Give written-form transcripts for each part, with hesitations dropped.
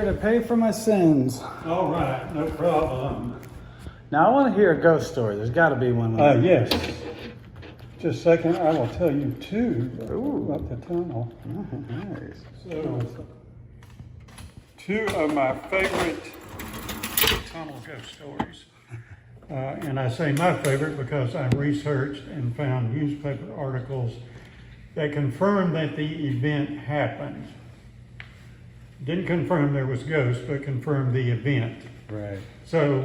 here to pay for my sins. All right, no problem. Now, I want to hear a ghost story. There's got to be one. Yes. Just a second, I will tell you two about the tunnel. Nice. So, two of my favorite tunnel ghost stories. And I say my favorite because I researched and found newspaper articles that confirmed that the event happened. Didn't confirm there was ghosts, but confirmed the event. Right. So,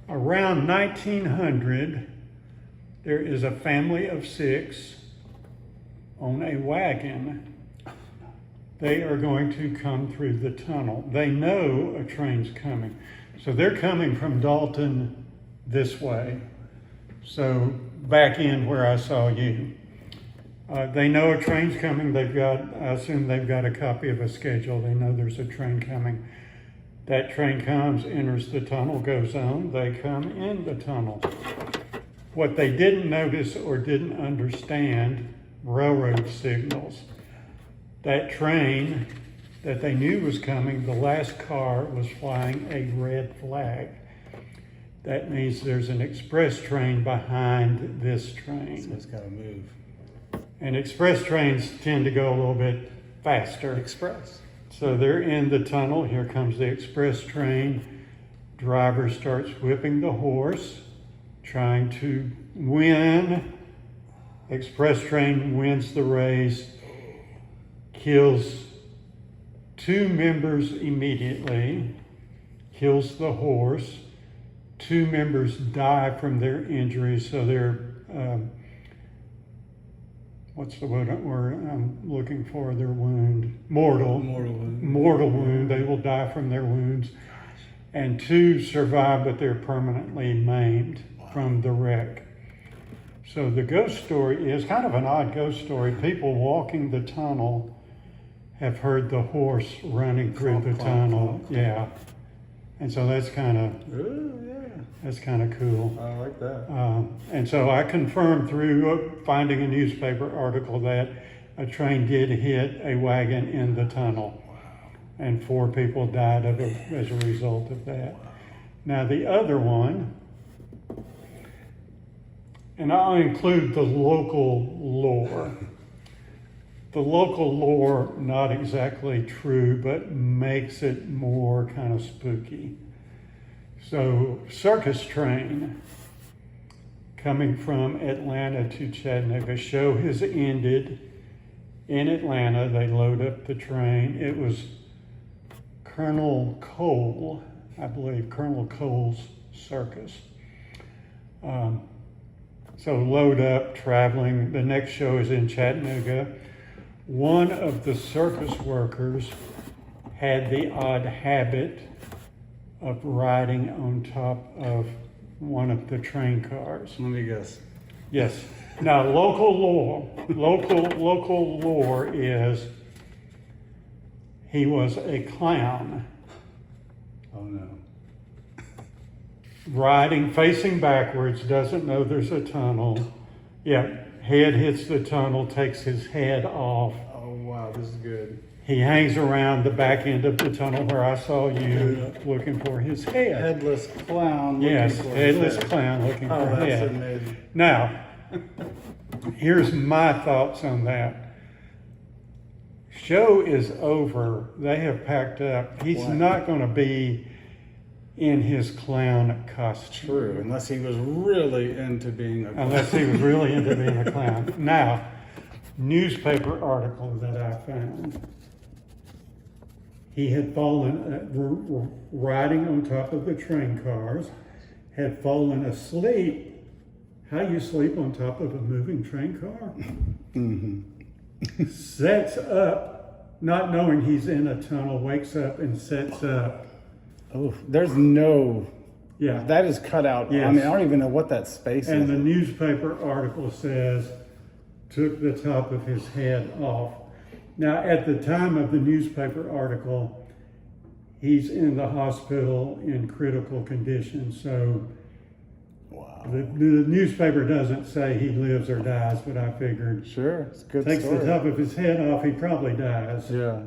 around 1900, there is a family of 6 on a wagon. They are going to come through the tunnel. They know a train's coming. So they're coming from Dalton this way. So back in where I saw you. They know a train's coming. I assume they've got a copy of a schedule. They know there's a train coming. That train comes, enters the tunnel, goes on. They come in the tunnel. What they didn't notice or didn't understand, railroad signals. That train that they knew was coming, the last car was flying a red flag. That means there's an express train behind this train. So it's got to move. And express trains tend to go a little bit faster. Express. So they're in the tunnel. Here comes the express train. Driver starts whipping the horse, trying to win. Express train wins the race, kills 2 members immediately, kills the horse. 2 members die from their injuries, so they're, what's the word I'm looking for? Their wound, mortal wound. They will die from their wounds. And 2 survive, but they're permanently maimed from the wreck. So the ghost story is kind of an odd ghost story. People walking the tunnel have heard the horse running through the tunnel. Yeah. And so that's kind of cool. I like that. And so I confirmed through finding a newspaper article that a train did hit a wagon in the tunnel. Wow. And 4 people died as a result of that. Wow. Now the other one, and I'll include the local lore. The local lore, not exactly true, but makes it more kind of spooky. So, circus train coming from Atlanta to Chattanooga. Show has ended in Atlanta. They load up the train. It was Colonel Cole, I believe, Colonel Cole's circus. So load up, traveling. The next show is in Chattanooga. One of the circus workers had the odd habit of riding on top of one of the train cars. Let me guess. Yes. Now, local lore is he was a clown. Oh no. Riding, facing backwards, doesn't know there's a tunnel. Yeah, head hits the tunnel, takes his head off. Oh wow, this is good. He hangs around the back end of the tunnel where I saw you looking for his head. Headless clown. Yes, headless clown looking for that's head. amazing. Now, here's my thoughts on that. Show is over. They have packed up. He's not going to be in his clown costume. True, unless he was really into being a clown. Unless he was really into being a clown. Now, newspaper article that I found. He had fallen, riding on top of the train cars, had fallen asleep. How you sleep on top of a moving train car? Mm-hmm. Sets up, not knowing he's in a tunnel, wakes up and sets up. Oh, there's no. Yeah. That is cut out. Yes. I mean, I don't even know what that space And is. the newspaper article says, took the top of his head off. Now, at the time of the newspaper article, he's in the hospital in critical condition. So Wow. the newspaper doesn't say he lives or dies, but I figured Sure, it's a good takes story. the top of his head off, he probably dies. Yeah.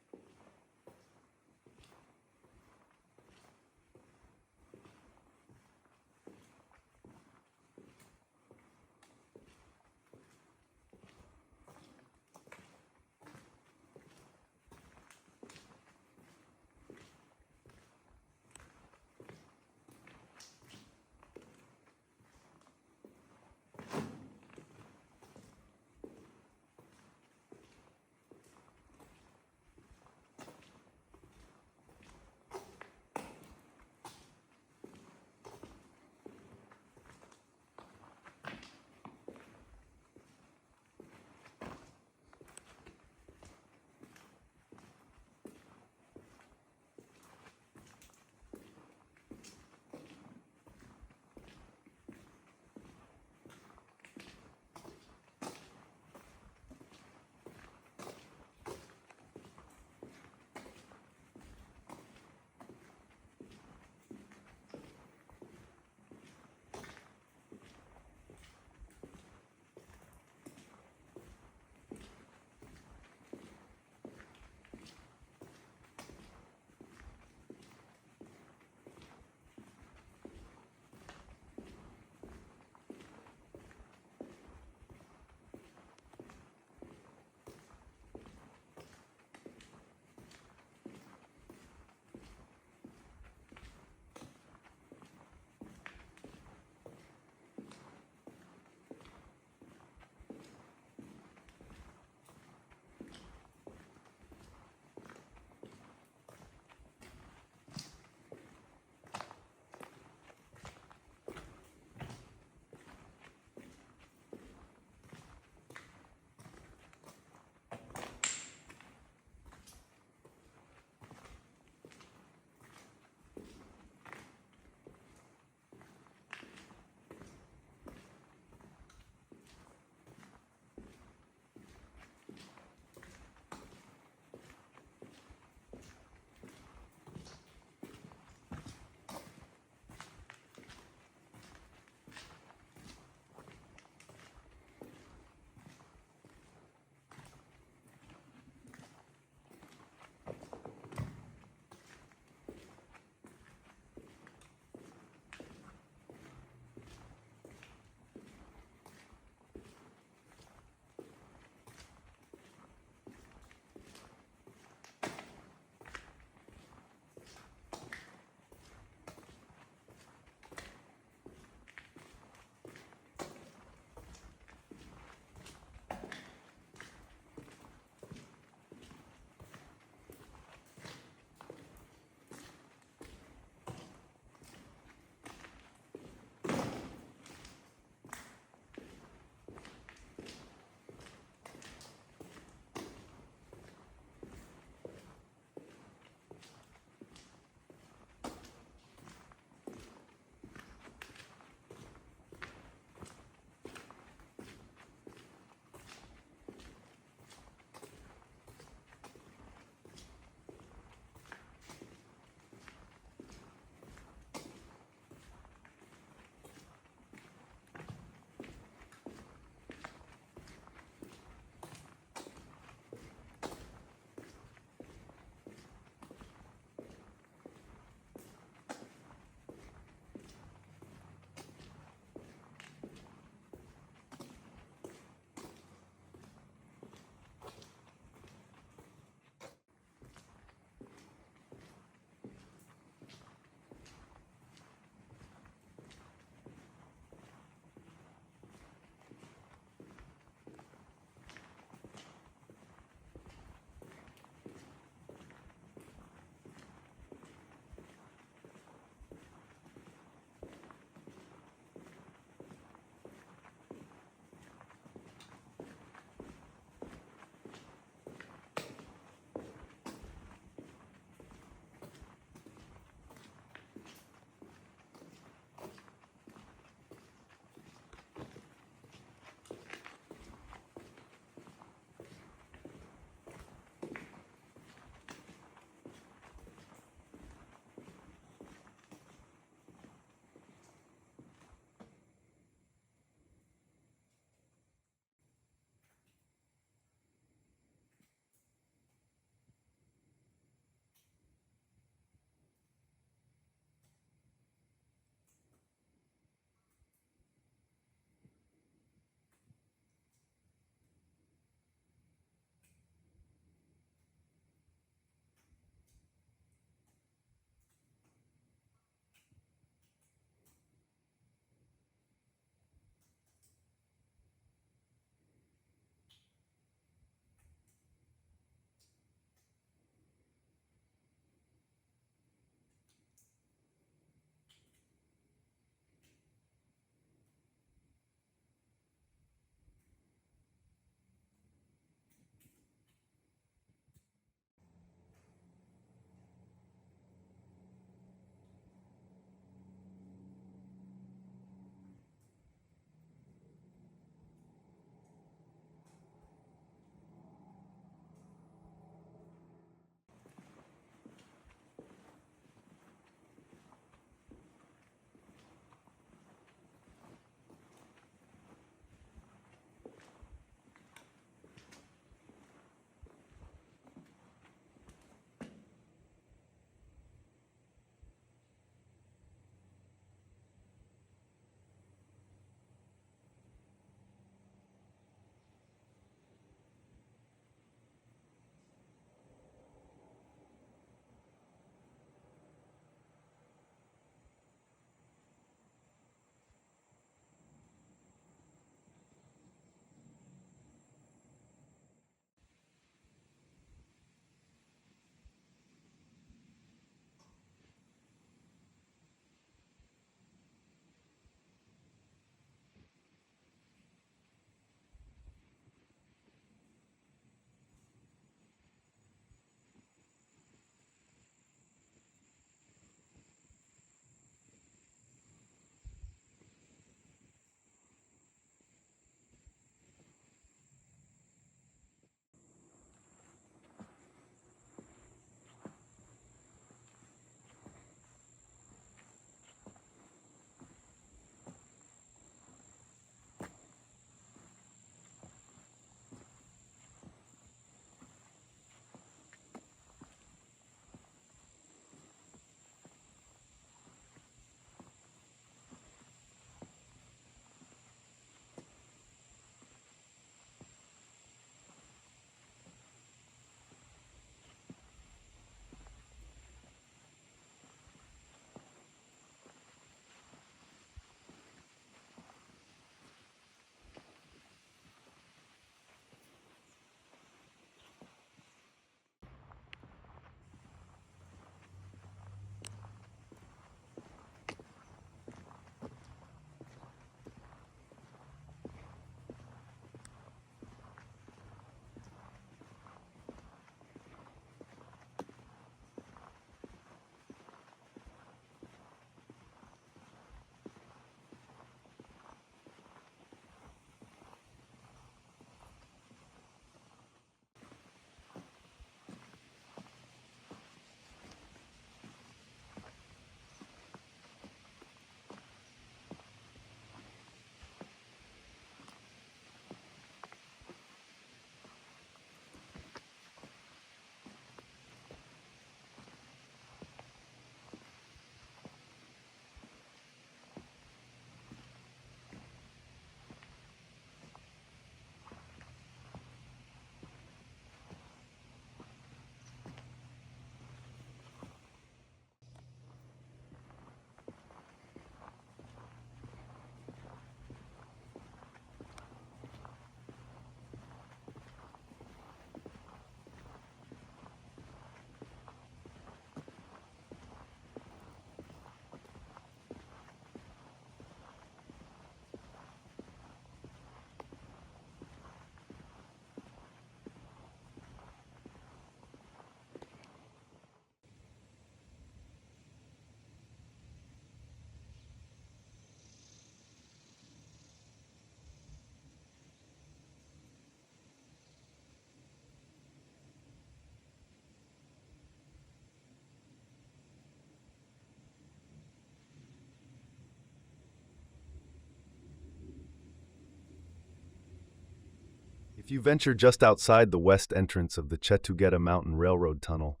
you venture just outside the west entrance of the Chetoogeta Mountain Railroad Tunnel,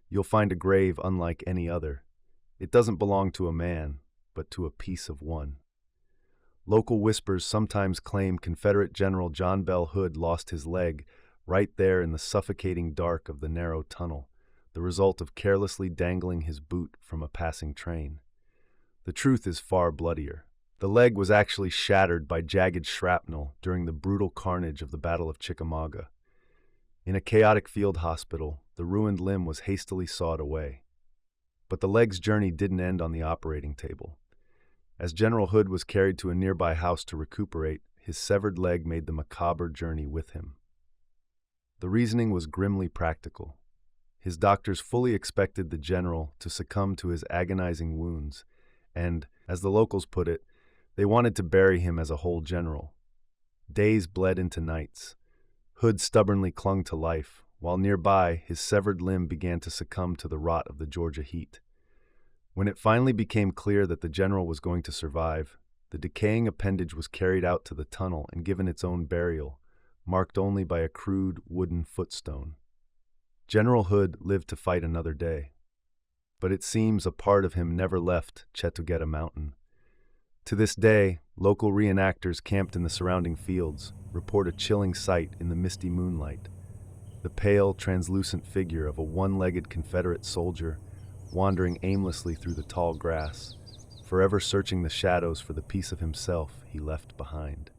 you'll find a grave unlike any other. It doesn't belong to a man, but to a piece of one. Local whispers sometimes claim Confederate General John Bell Hood lost his leg right there in the suffocating dark of the narrow tunnel, the result of carelessly dangling his boot from a passing train. The truth is far bloodier. The leg was actually shattered by jagged shrapnel during the brutal carnage of the Battle of Chickamauga. In a chaotic field hospital, the ruined limb was hastily sawed away. But the leg's journey didn't end on the operating table. As General Hood was carried to a nearby house to recuperate, his severed leg made the macabre journey with him. The reasoning was grimly practical. His doctors fully expected the general to succumb to his agonizing wounds, and, as the locals put it, they wanted to bury him as a whole general. Days bled into nights. Hood stubbornly clung to life, while nearby his severed limb began to succumb to the rot of the Georgia heat. When it finally became clear that the general was going to survive, the decaying appendage was carried out to the tunnel and given its own burial, marked only by a crude wooden footstone. General Hood lived to fight another day, but it seems a part of him never left Chetoogeta Mountain. To this day, local reenactors camped in the surrounding fields report a chilling sight in the misty moonlight: the pale, translucent figure of a one-legged Confederate soldier wandering aimlessly through the tall grass, forever searching the shadows for the piece of himself he left behind.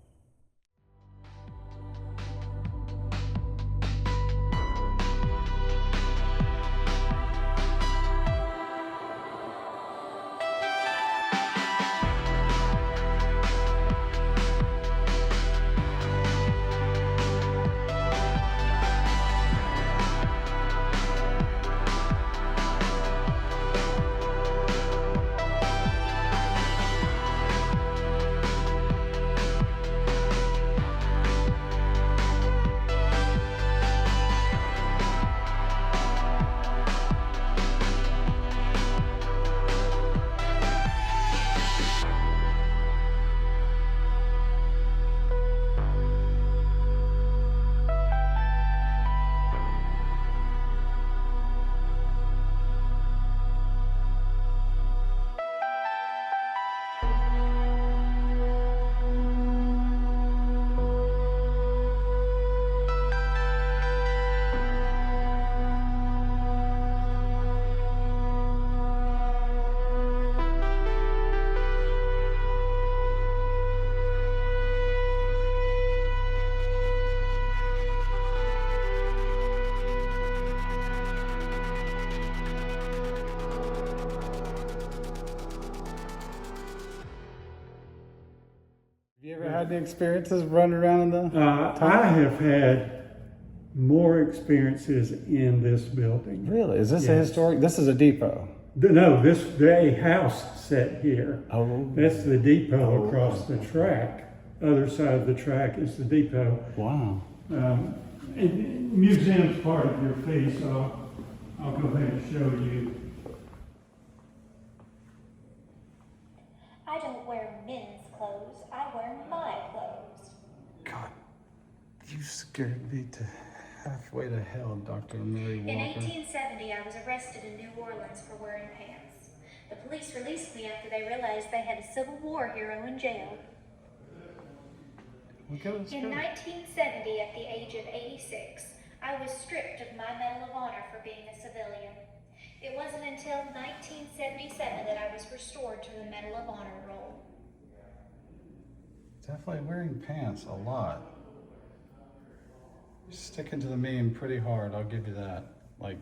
Have you ever had the experiences running around in the I tunnel? have had more experiences in this building. Really? Is this a Yes. historic? This is a depot. No, a house set here. Oh. That's the depot across the track. Other side of the track is the depot. Wow. Museum's part of your fee, so I'll go ahead and show you. I don't wear men's clothes, I wear my clothes. God, you scared me to halfway to hell, Dr. Mary In Walker. 1870, I was arrested in New Orleans for wearing pants. The police released me after they realized they had a Civil War hero in jail. Look at this In guy. 1970, at the age of 86, I was stripped of my Medal of Honor for being a civilian. It wasn't until 1977 that I was restored to the Medal of Honor role. Definitely wearing pants a lot. You're sticking to the meme pretty hard, I'll give you that. Like,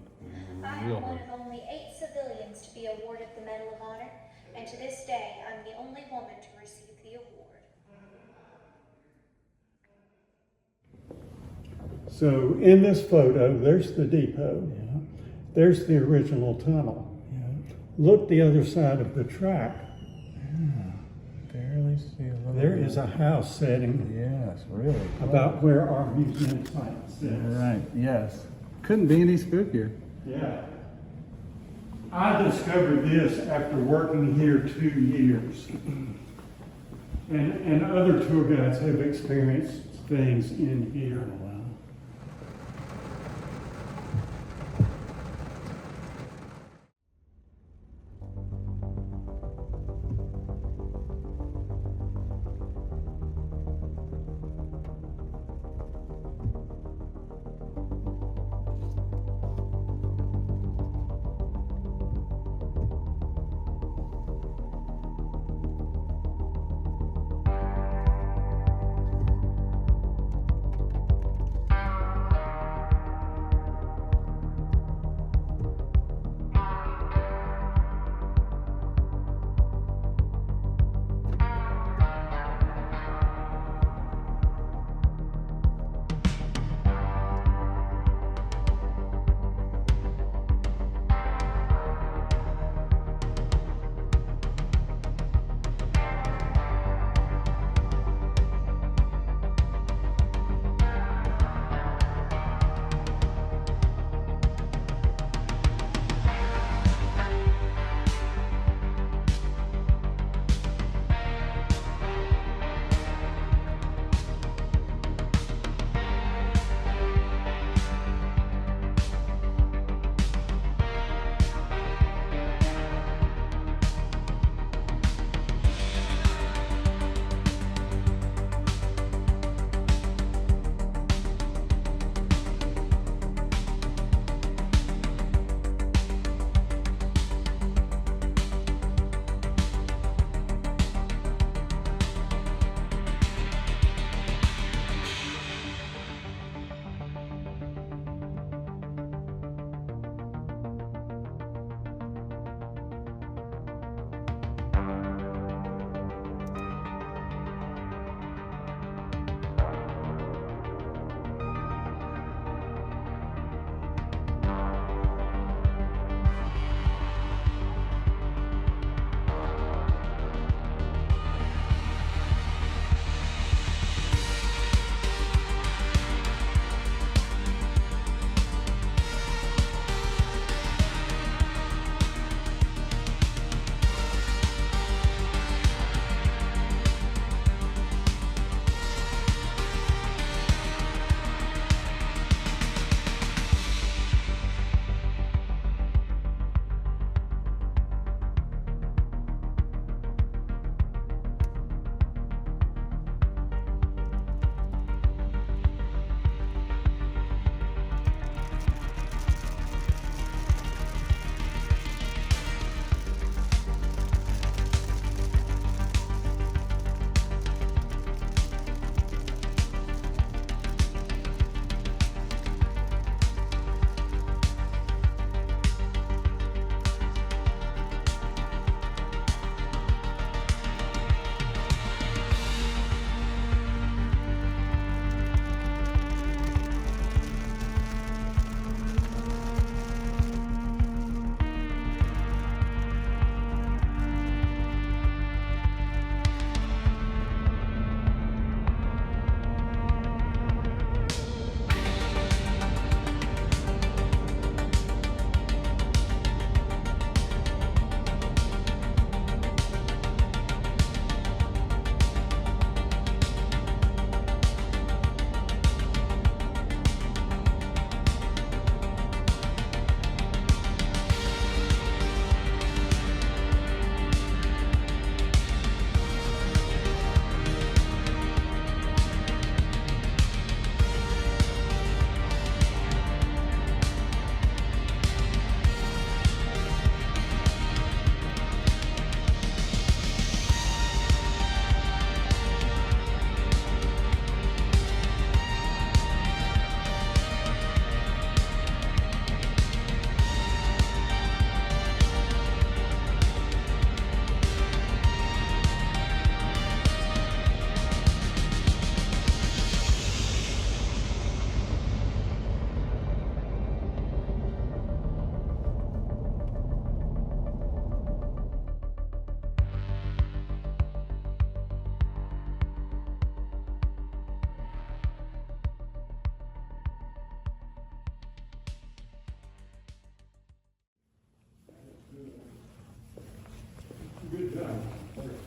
I real am one hard. of only 8 civilians to be awarded the Medal of Honor, and to this day, I'm the only woman to receive the award. So in this photo, there's the depot. Yeah. There's the original tunnel. Yeah. Look the other side of the track. Barely see a little There bit. is a house setting Yes, really. about where our museum site sits. Right, yes. Couldn't be any spookier. Yeah. I discovered this after working here 2 years. And other tour guides have experienced things in here.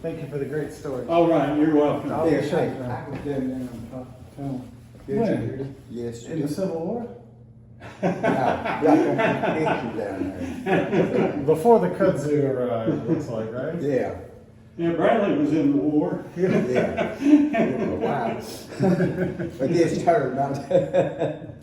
Thank you for the great story. All right, you're welcome. I'll be sure. I was down there on top of the tunnel. When? Yes. In the Civil War? No, right on the picture down there. Before the kudzu arrived, it looks like, right? Yeah, Yeah, Bradley was in the war. yeah. Wow. But this turned out.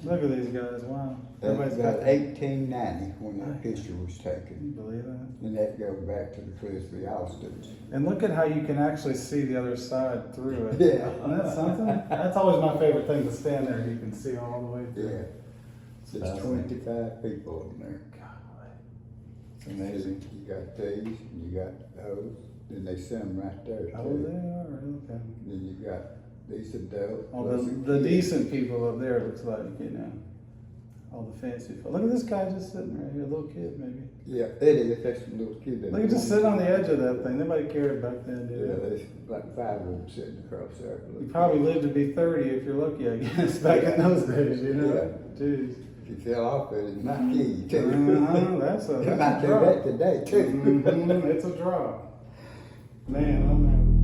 Look at these guys, wow. That's Everybody's about got 1890 when that picture was Can you taken. believe that? And that goes back to the Clisby Austin. And look at how you can actually see the other side through it. Yeah. Isn't that something? That's always my favorite thing, to stand there and you can see all the way Yeah. through. There's 25 people in there. Golly. And then you got these, and you got those, then they send them right there Oh, too. they are, okay. Then you got these adults. All the decent people up there, it looks like, you know. All the fancy folk. Look at this guy just sitting right here, a little kid maybe. Yeah, it is, that's a little kid. Look at just sitting on the edge of that thing. Nobody cared back then, did Yeah, they? there's like 5 of them sitting across there. You probably lived to be 30 if you're lucky, I guess, back in those days, you know? Yeah. Jeez. If you fell off it, it might kill you too. That's It might a do draw. that today too. It's a draw. Man, oh man.